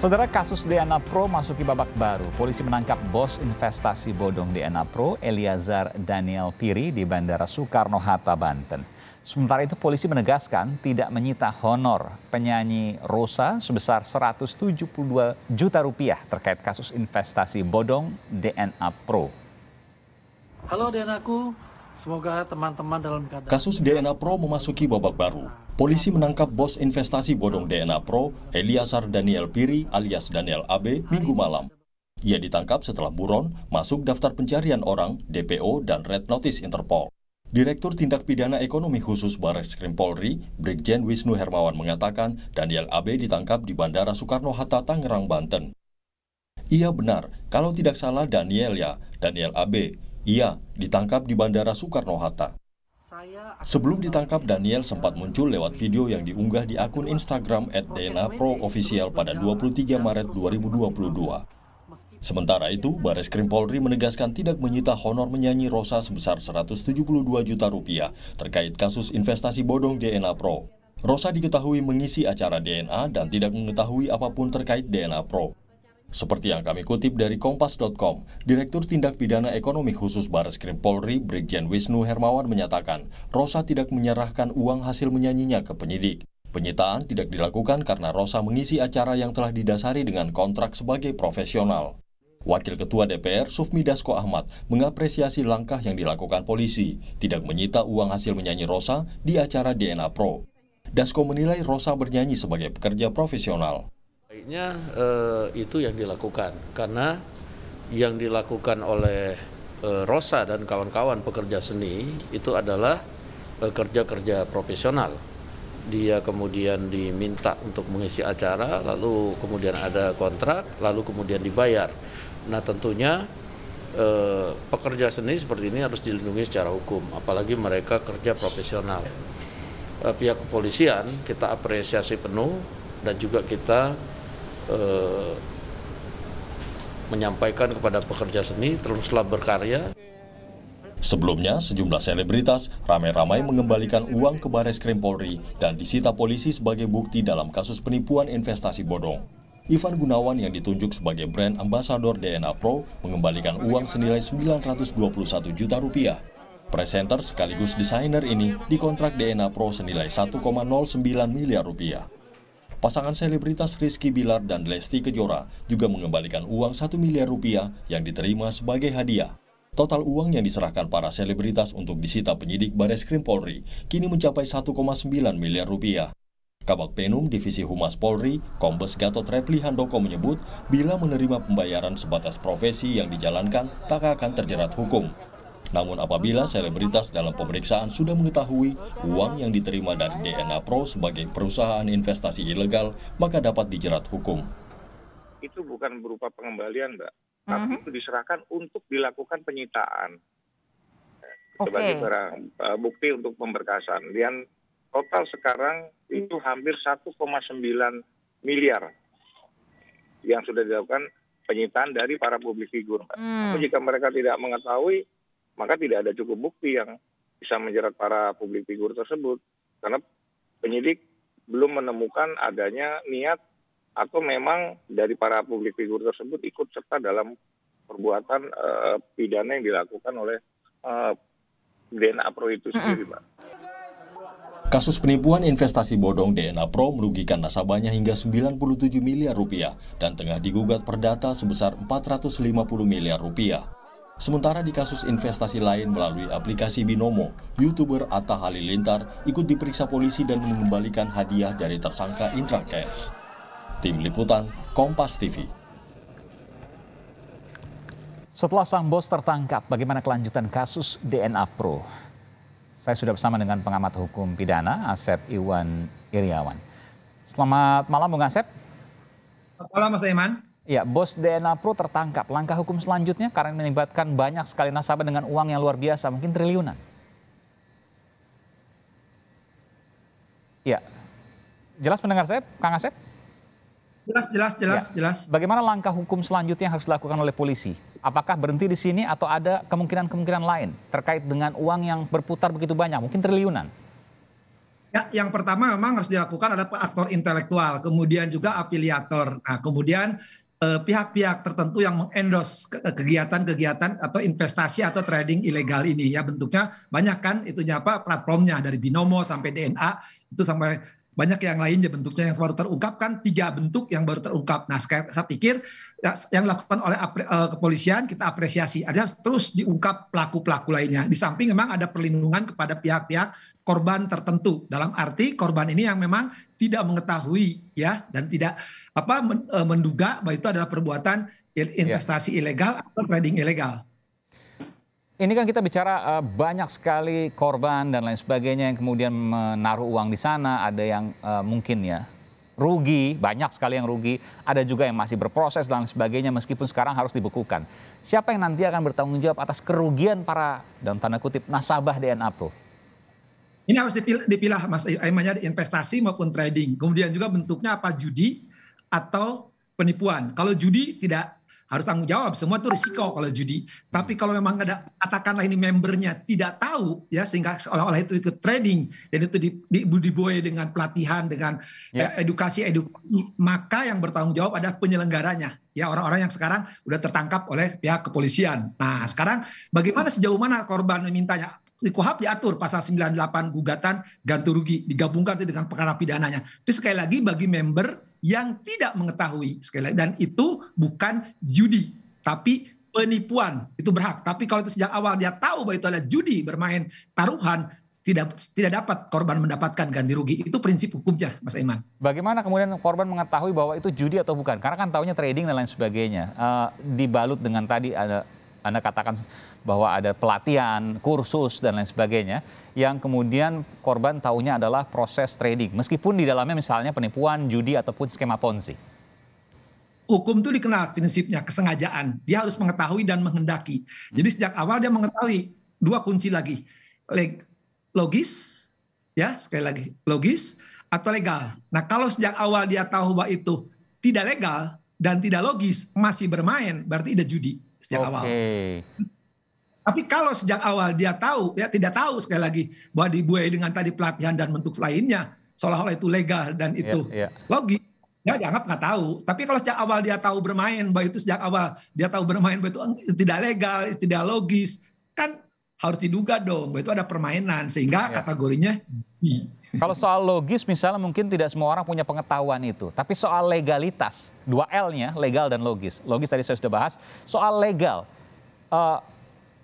Saudara, kasus DNA Pro masuki babak baru. Polisi menangkap bos investasi bodong DNA Pro, Eliezer Daniel Piri, di Bandara Soekarno-Hatta, Banten. Sementara itu, polisi menegaskan tidak menyita honor penyanyi Rosa sebesar 172 juta rupiah terkait kasus investasi bodong DNA Pro. Halo DNA-ku, semoga teman-teman dalam keadaan... Kasus DNA Pro memasuki babak baru. Polisi menangkap bos investasi bodong DNA Pro, Eliezer Daniel Piri alias Daniel AB, Minggu malam. Ia ditangkap setelah buron masuk daftar pencarian orang, DPO, dan Red Notice Interpol. Direktur Tindak Pidana Ekonomi Khusus Barreskrim Polri, Brigjen Wisnu Hermawan mengatakan Daniel AB ditangkap di Bandara Soekarno-Hatta, Tangerang, Banten. Ia benar, kalau tidak salah Daniel AB. Ia ditangkap di Bandara Soekarno-Hatta. Sebelum ditangkap, Daniel sempat muncul lewat video yang diunggah di akun Instagram @dnaproofficial pada 23 Maret 2022. Sementara itu, Barreskrim Polri menegaskan tidak menyita honor menyanyi Rosa sebesar 172 juta rupiah terkait kasus investasi bodong DNA Pro. Rosa diketahui mengisi acara DNA dan tidak mengetahui apapun terkait DNA Pro. Seperti yang kami kutip dari Kompas.com, Direktur Tindak Pidana Ekonomi Khusus Barreskrim Polri, Brigjen Wisnu Hermawan menyatakan, Rosa tidak menyerahkan uang hasil menyanyinya ke penyidik. Penyitaan tidak dilakukan karena Rosa mengisi acara yang telah didasari dengan kontrak sebagai profesional. Wakil Ketua DPR Sufmi Dasko Ahmad mengapresiasi langkah yang dilakukan polisi, tidak menyita uang hasil menyanyi Rosa di acara DNA Pro. Dasko menilai Rosa bernyanyi sebagai pekerja profesional. Baiknya itu yang dilakukan, karena yang dilakukan oleh Rosa dan kawan-kawan pekerja seni itu adalah kerja-kerja profesional. Dia kemudian diminta untuk mengisi acara, lalu kemudian ada kontrak, lalu kemudian dibayar. Nah tentunya pekerja seni seperti ini harus dilindungi secara hukum, apalagi mereka kerja profesional. Pihak kepolisian kita apresiasi penuh dan juga kita menyampaikan kepada pekerja seni teruslah berkarya. Sebelumnya, sejumlah selebritas ramai-ramai mengembalikan uang ke Barreskrim Polri dan disita polisi sebagai bukti dalam kasus penipuan investasi bodong. Ivan Gunawan yang ditunjuk sebagai brand ambasador DNA Pro mengembalikan uang senilai 921 juta rupiah. Presenter sekaligus desainer ini dikontrak DNA Pro senilai 1,09 miliar rupiah. Pasangan selebritas Rizky Bilar dan Lesti Kejora juga mengembalikan uang 1 miliar rupiah yang diterima sebagai hadiah. Total uang yang diserahkan para selebritas untuk disita penyidik Barreskrim Polri kini mencapai 1,9 miliar rupiah. Kabag Penum Divisi Humas Polri, Kombes Gatot Repli Handoko menyebut bila menerima pembayaran sebatas profesi yang dijalankan tak akan terjerat hukum. Namun apabila selebritas dalam pemeriksaan sudah mengetahui uang yang diterima dari DNA Pro sebagai perusahaan investasi ilegal, maka dapat dijerat hukum. Itu bukan berupa pengembalian, Mbak. Tapi itu diserahkan untuk dilakukan penyitaan. Sebagai barang bukti untuk pemberkasan. Dan total sekarang itu hampir 1,9 miliar yang sudah dilakukan penyitaan dari para publik figur, Mbak. Tapi jika mereka tidak mengetahui, maka tidak ada cukup bukti yang bisa menjerat para publik figur tersebut. Karena penyidik belum menemukan adanya niat atau memang dari para publik figur tersebut ikut serta dalam perbuatan pidana yang dilakukan oleh DNA Pro itu sendiri, Pak. Kasus penipuan investasi bodong DNA Pro merugikan nasabahnya hingga 97 miliar rupiah dan tengah digugat perdata sebesar 450 miliar rupiah. Sementara di kasus investasi lain melalui aplikasi Binomo, YouTuber Atta Halilintar ikut diperiksa polisi dan mengembalikan hadiah dari tersangka Indra Kents. Tim Liputan, Kompas TV. Setelah sang bos tertangkap, bagaimana kelanjutan kasus DNA Pro? Saya sudah bersama dengan pengamat hukum pidana, Asep Iwan Iriawan. Selamat malam, Bung Asep. Selamat malam, Mas Iman. Ya, bos DNA Pro tertangkap. Langkah hukum selanjutnya karena melibatkan banyak sekali nasabah dengan uang yang luar biasa, mungkin triliunan. Ya, jelas pendengar saya, Kang Asep? Jelas. Bagaimana langkah hukum selanjutnya yang harus dilakukan oleh polisi? Apakah berhenti di sini atau ada kemungkinan-kemungkinan lain terkait dengan uang yang berputar begitu banyak, mungkin triliunan? Ya, yang pertama memang harus dilakukan adalah aktor intelektual, kemudian juga afiliator. Nah, kemudian pihak-pihak tertentu yang mengendorse kegiatan-kegiatan atau investasi atau trading ilegal ini, ya bentuknya banyak kan, itunya apa, platformnya dari binomo sampai DNA itu sampai banyak yang lainnya bentuknya. Yang baru terungkap kan 3 bentuk yang baru terungkap. Nah, saya pikir yang dilakukan oleh kepolisian kita apresiasi, ada terus diungkap pelaku-pelaku lainnya. Di samping memang ada perlindungan kepada pihak-pihak korban tertentu, dalam arti korban ini yang memang tidak mengetahui ya dan tidak menduga bahwa itu adalah perbuatan investasi ilegal atau trading ilegal. Ini kan kita bicara banyak sekali korban dan lain sebagainya yang kemudian menaruh uang di sana, ada yang mungkin ya rugi, banyak sekali yang rugi, ada juga yang masih berproses dan lain sebagainya meskipun sekarang harus dibekukan. Siapa yang nanti akan bertanggung jawab atas kerugian para, dalam tanda kutip, nasabah DNA Pro? Ini harus dipilah Mas Aimannya, investasi maupun trading. Kemudian juga bentuknya apa, judi atau penipuan. Kalau judi tidak harus tanggung jawab, semua itu risiko kalau judi. Tapi kalau memang ada, katakanlah ini membernya tidak tahu ya, sehingga seolah-olah itu ikut trading dan itu dibuai dengan pelatihan, dengan edukasi, maka yang bertanggung jawab adalah penyelenggaranya. Ya, orang-orang yang sekarang udah tertangkap oleh pihak kepolisian. Nah, sekarang bagaimana, sejauh mana korban memintanya? Di KUHP diatur pasal 98 gugatan ganti rugi digabungkan dengan perkara pidananya. Tapi sekali lagi bagi member yang tidak mengetahui, sekali lagi, dan itu bukan judi tapi penipuan, itu berhak. Tapi kalau itu sejak awal dia tahu bahwa itu adalah judi, bermain taruhan, tidak dapat korban mendapatkan ganti rugi. Itu prinsip hukumnya, Mas Aiman. Bagaimana kemudian korban mengetahui bahwa itu judi atau bukan? Karena kan taunya trading dan lain sebagainya. Dibalut dengan tadi Anda katakan bahwa ada pelatihan, kursus, dan lain sebagainya, yang kemudian korban taunya adalah proses trading, meskipun di dalamnya misalnya penipuan, judi, ataupun skema Ponzi. Hukum itu dikenal prinsipnya kesengajaan. Dia harus mengetahui dan menghendaki. Jadi sejak awal dia mengetahui, 2 kunci lagi. Logis, ya sekali lagi, logis atau legal. Nah, kalau sejak awal dia tahu bahwa itu tidak legal dan tidak logis, masih bermain, berarti ada judi sejak awal. Tapi kalau sejak awal dia tahu, ya tidak tahu, sekali lagi, bahwa dibuai dengan tadi pelatihan dan bentuk lainnya, seolah-olah itu legal dan itu logis, ya dianggap nggak tahu. Tapi kalau sejak awal dia tahu bermain, bahwa itu sejak awal dia tahu bermain, bahwa itu tidak legal, tidak logis, kan harus diduga dong bahwa itu ada permainan, sehingga kategorinya judi. Kalau soal logis misalnya mungkin tidak semua orang punya pengetahuan itu. Tapi soal legalitas, 2 L-nya, legal dan logis. Logis tadi saya sudah bahas. Soal legal,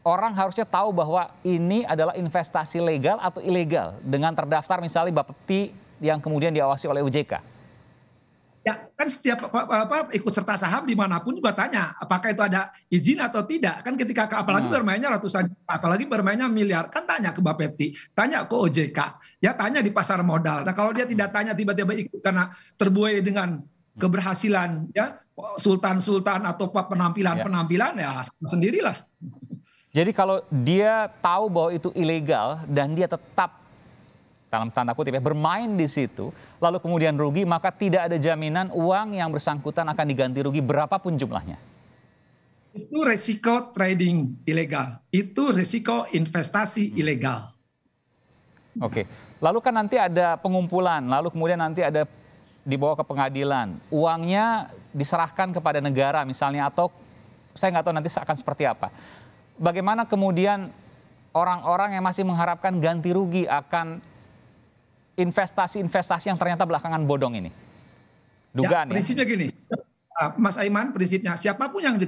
orang harusnya tahu bahwa ini adalah investasi legal atau ilegal dengan terdaftar misalnya Bapepti yang kemudian diawasi oleh OJK. Ya kan setiap ikut serta saham dimanapun juga tanya apakah itu ada izin atau tidak. Kan ketika apalagi bermainnya ratusan, apalagi bermainnya miliar, kan tanya ke Bapepti, tanya ke OJK, ya tanya di pasar modal. Nah kalau dia tidak tanya, tiba-tiba ikut karena terbuai dengan keberhasilan ya sultan-sultan atau penampilan ya sendirilah. Jadi kalau dia tahu bahwa itu ilegal dan dia tetap dalam tanda kutip ya, bermain di situ, lalu kemudian rugi, maka tidak ada jaminan uang yang bersangkutan akan diganti rugi berapapun jumlahnya. Itu resiko trading ilegal, itu resiko investasi ilegal. Oke, lalu kan nanti ada pengumpulan, lalu kemudian nanti ada dibawa ke pengadilan, uangnya diserahkan kepada negara misalnya, atau saya nggak tahu nanti akan seperti apa. Bagaimana kemudian orang-orang yang masih mengharapkan ganti rugi akan investasi-investasi yang ternyata belakangan bodong ini? Dugaan ya? Prinsipnya gini, Mas Aiman, prinsipnya siapapun yang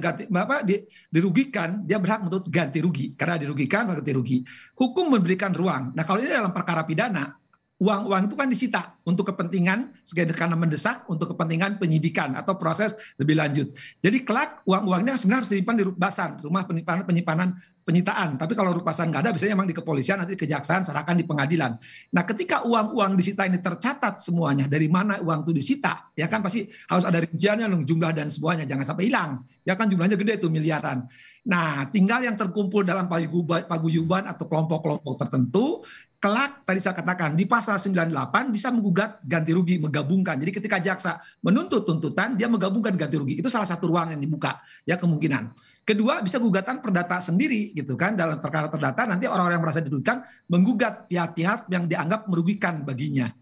dirugikan, dia berhak untuk ganti rugi. Karena dirugikan, ganti rugi. Hukum memberikan ruang. Nah kalau ini dalam perkara pidana, uang-uang itu kan disita untuk kepentingan karena mendesak, untuk kepentingan penyidikan atau proses lebih lanjut. Jadi kelak uang-uangnya sebenarnya harus disimpan di Rukbasan, rumah penyitaan. Tapi kalau Rukbasan nggak ada, biasanya memang di kepolisian, nanti kejaksaan, serahkan di pengadilan. Nah ketika uang-uang disita ini tercatat semuanya, dari mana uang itu disita, ya kan pasti harus ada rinciannya, jumlah dan semuanya, jangan sampai hilang. Ya kan jumlahnya gede itu, miliaran. Nah tinggal yang terkumpul dalam paguyuban atau kelompok-kelompok tertentu, kelak tadi saya katakan di pasal 98 bisa menggugat ganti rugi, menggabungkan. Jadi ketika jaksa menuntut tuntutan, dia menggabungkan ganti rugi. Itu salah satu ruang yang dibuka, ya kemungkinan. Kedua, bisa gugatan perdata sendiri gitu kan, dalam perkara perdata nanti orang-orang yang merasa dirugikan menggugat pihak-pihak yang dianggap merugikan baginya.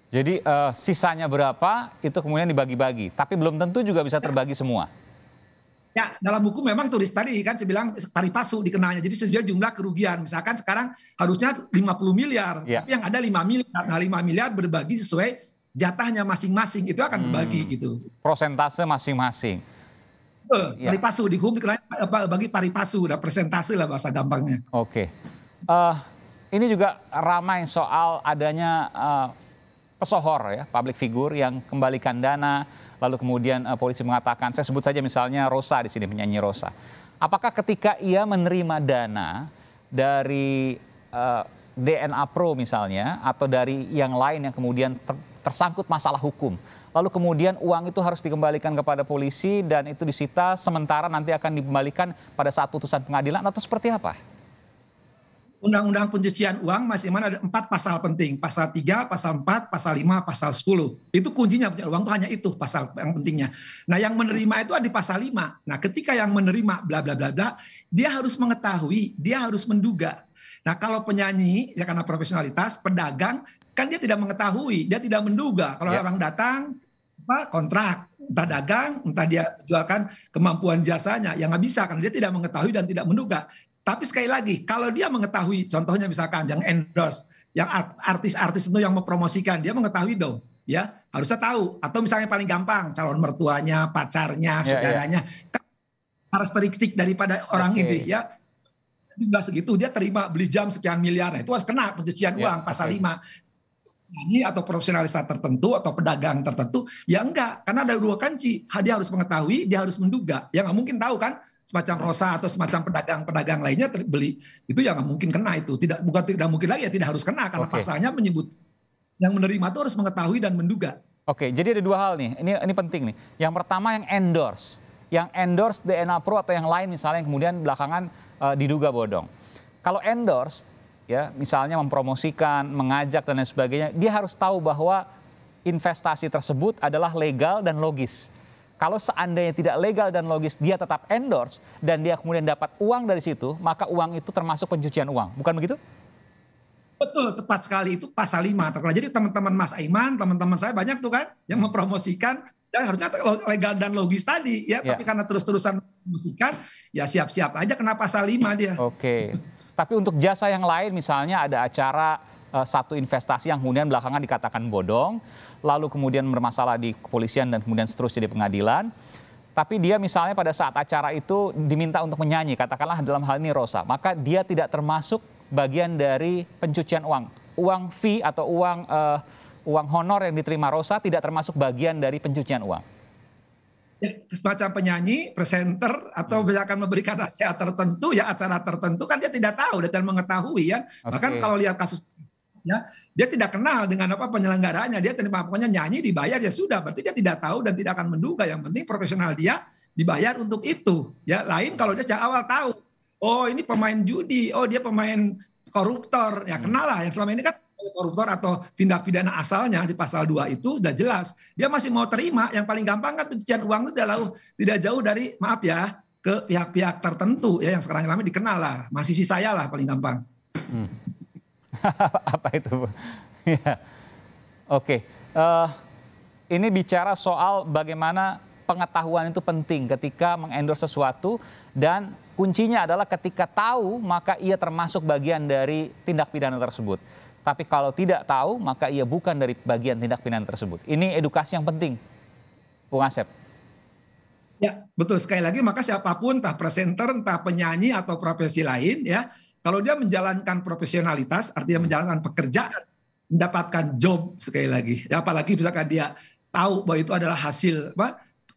Jadi sisanya berapa itu kemudian dibagi-bagi, tapi belum tentu juga bisa terbagi semua. Ya, dalam hukum memang tulis tadi kan saya bilang pari passu dikenalnya. Jadi sesuai jumlah kerugian. Misalkan sekarang harusnya 50 miliar, tapi yang ada 5 miliar. Nah, 5 miliar berbagi sesuai jatahnya masing-masing. Itu akan berbagi gitu. Prosentase masing-masing. Pari passu di hukum dikenalnya bagi pari passu, udah presentase lah bahasa gampangnya. Oke. Ini juga ramai soal adanya pesohor ya, public figure yang kembalikan dana, lalu kemudian polisi mengatakan, saya sebut saja misalnya Rosa di sini, penyanyi Rosa. Apakah ketika ia menerima dana dari DNA Pro misalnya, atau dari yang lain yang kemudian tersangkut masalah hukum, lalu kemudian uang itu harus dikembalikan kepada polisi dan itu disita sementara nanti akan dikembalikan pada saat putusan pengadilan, atau seperti apa? Undang-undang pencucian uang masih mana ada 4 pasal penting. Pasal 3, pasal 4, pasal 5, pasal 10. Itu kuncinya pencucian uang itu hanya itu pasal yang pentingnya. Nah yang menerima itu ada di pasal 5. Nah ketika yang menerima bla bla bla bla, dia harus mengetahui, dia harus menduga. Nah kalau penyanyi ya karena profesionalitas, pedagang kan dia tidak mengetahui, dia tidak menduga. Kalau orang datang kontrak, entah dagang, entah dia jualkan kemampuan jasanya, yang nggak bisa karena dia tidak mengetahui dan tidak menduga. Tapi sekali lagi, kalau dia mengetahui, contohnya misalkan yang endorse, yang artis-artis itu yang mempromosikan, dia mengetahui dong, ya harusnya tahu. Atau misalnya paling gampang, calon mertuanya, pacarnya, saudaranya, karakteristik daripada orang ini, ya jumlah segitu dia terima beli jam sekian miliar, nah, itu harus kena pencucian uang pasal 5. Nyanyi atau profesionalis tertentu atau pedagang tertentu, ya enggak, karena ada 2 kunci, dia harus mengetahui, dia harus menduga, ya nggak mungkin tahu kan. Semacam Rosa atau semacam pedagang-pedagang lainnya beli itu ya nggak mungkin kena itu, bukan tidak mungkin lagi ya tidak harus kena karena pasalnya menyebut yang menerima itu harus mengetahui dan menduga. Oke, jadi ada 2 hal nih, ini penting nih. Yang pertama yang endorse DNA Pro atau yang lain misalnya yang kemudian belakangan diduga bodong. Kalau endorse ya misalnya mempromosikan, mengajak dan lain sebagainya, dia harus tahu bahwa investasi tersebut adalah legal dan logis. Kalau seandainya tidak legal dan logis, dia tetap endorse dan dia kemudian dapat uang dari situ, maka uang itu termasuk pencucian uang. Bukan begitu? Betul, tepat sekali. Itu pasal 5. Jadi teman-teman Mas Aiman, teman-teman saya banyak tuh kan yang mempromosikan, ya harusnya legal dan logis tadi. Ya, tapi karena terus-terusan mempromosikan, ya siap-siap aja kena pasal 5 dia. Oke. Tapi untuk jasa yang lain, misalnya ada acara satu investasi yang kemudian belakangan dikatakan bodong, lalu kemudian bermasalah di kepolisian dan kemudian seterusnya di pengadilan. Tapi dia misalnya pada saat acara itu diminta untuk menyanyi, katakanlah dalam hal ini Rosa, maka dia tidak termasuk bagian dari pencucian uang. Uang fee atau uang honor yang diterima Rosa tidak termasuk bagian dari pencucian uang. Ya, semacam penyanyi, presenter, atau akan memberikan nasihat tertentu, ya acara tertentu kan dia tidak tahu, dia tidak mengetahui ya. Bahkan kalau lihat kasus ya, dia tidak kenal dengan apa penyelenggaranya, dia terima pokoknya nyanyi dibayar ya sudah, berarti dia tidak tahu dan tidak akan menduga. Yang penting profesional dia dibayar untuk itu. Ya, lain kalau dia sejak awal tahu, oh ini pemain judi, oh dia pemain koruptor, ya kenal lah. Yang selama ini kan koruptor atau tindak pidana asalnya di pasal 2 itu sudah jelas. Dia masih mau terima, yang paling gampang kan pencucian uang itu tidak jauh dari, maaf ya, ke pihak-pihak tertentu ya yang sekarang lama dikenal lah, mahasiswi saya lah paling gampang. Apa itu? Ya. Oke, ini bicara soal bagaimana pengetahuan itu penting ketika mengendorse sesuatu, dan kuncinya adalah ketika tahu maka ia termasuk bagian dari tindak pidana tersebut. Tapi kalau tidak tahu maka ia bukan dari bagian tindak pidana tersebut. Ini edukasi yang penting, Bung Asep. Ya betul, sekali lagi maka siapapun, entah presenter, entah penyanyi atau profesi lain ya, kalau dia menjalankan profesionalitas, artinya menjalankan pekerjaan, mendapatkan job sekali lagi. Ya, apalagi misalkan dia tahu bahwa itu adalah hasil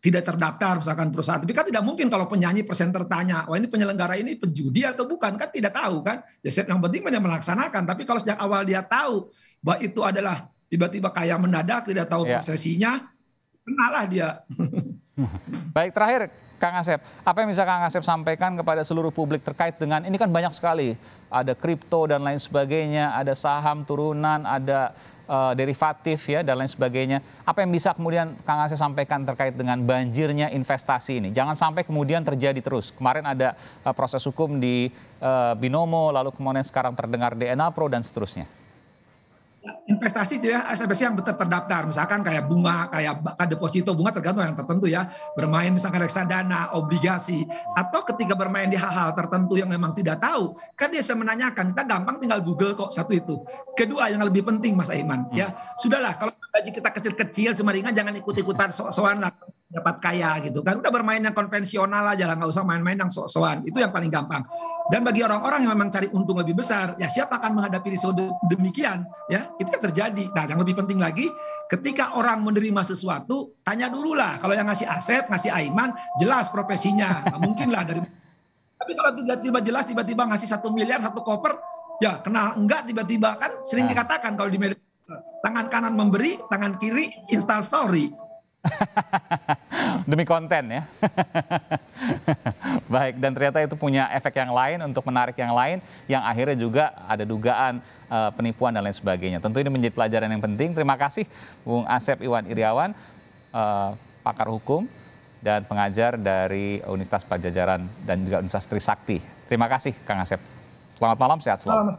tidak terdaftar misalkan perusahaan. Tapi kan tidak mungkin kalau penyanyi presenter tanya, wah ini penyelenggara ini penjudi atau bukan, kan tidak tahu kan. Ya yang penting dia melaksanakan. Tapi kalau sejak awal dia tahu bahwa itu adalah tiba-tiba kayak mendadak, tidak tahu prosesinya, kenalah dia. Baik, terakhir Kang Asep, apa yang bisa Kang Asep sampaikan kepada seluruh publik terkait dengan ini kan banyak sekali, ada kripto dan lain sebagainya, ada saham turunan, ada derivatif ya dan lain sebagainya. Apa yang bisa kemudian Kang Asep sampaikan terkait dengan banjirnya investasi ini? Jangan sampai kemudian terjadi terus. Kemarin ada proses hukum di Binomo, lalu kemudian sekarang terdengar DNA Pro dan seterusnya. Investasi itu ya aset-aset yang terdaftar, misalkan kayak bunga, kayak deposito bunga tergantung yang tertentu ya, bermain misalkan reksadana, obligasi, atau ketika bermain di hal-hal tertentu yang memang tidak tahu, kan dia bisa menanyakan, kita gampang tinggal Google kok, satu itu. Kedua yang lebih penting Mas Aiman, ya sudahlah kalau gaji kita kecil-kecil semaringan jangan ikut-ikutan sok-sokan lah dapat kaya gitu kan, udah bermain yang konvensional aja lah, nggak usah main-main yang sok-sokan, itu yang paling gampang. Dan bagi orang-orang yang memang cari untung lebih besar, ya siapa akan menghadapi risiko demikian, ya itu yang terjadi. Nah yang lebih penting lagi, ketika orang menerima sesuatu, tanya dulu lah, kalau yang ngasih Asep, ngasih Aiman, jelas profesinya, nah, mungkin lah dari. Tapi kalau tiba-tiba jelas, tiba-tiba ngasih 1 miliar, 1 koper, ya kenal enggak tiba-tiba kan sering dikatakan kalau di media, tangan kanan memberi, tangan kiri install story. Demi konten ya. Baik, dan ternyata itu punya efek yang lain untuk menarik yang lain, yang akhirnya juga ada dugaan penipuan dan lain sebagainya. Tentu ini menjadi pelajaran yang penting. Terima kasih Bung Asep Iwan Iryawan, pakar hukum dan pengajar dari Universitas Padjadjaran dan juga Universitas Trisakti. Terima kasih Kang Asep. Selamat malam, sehat selalu.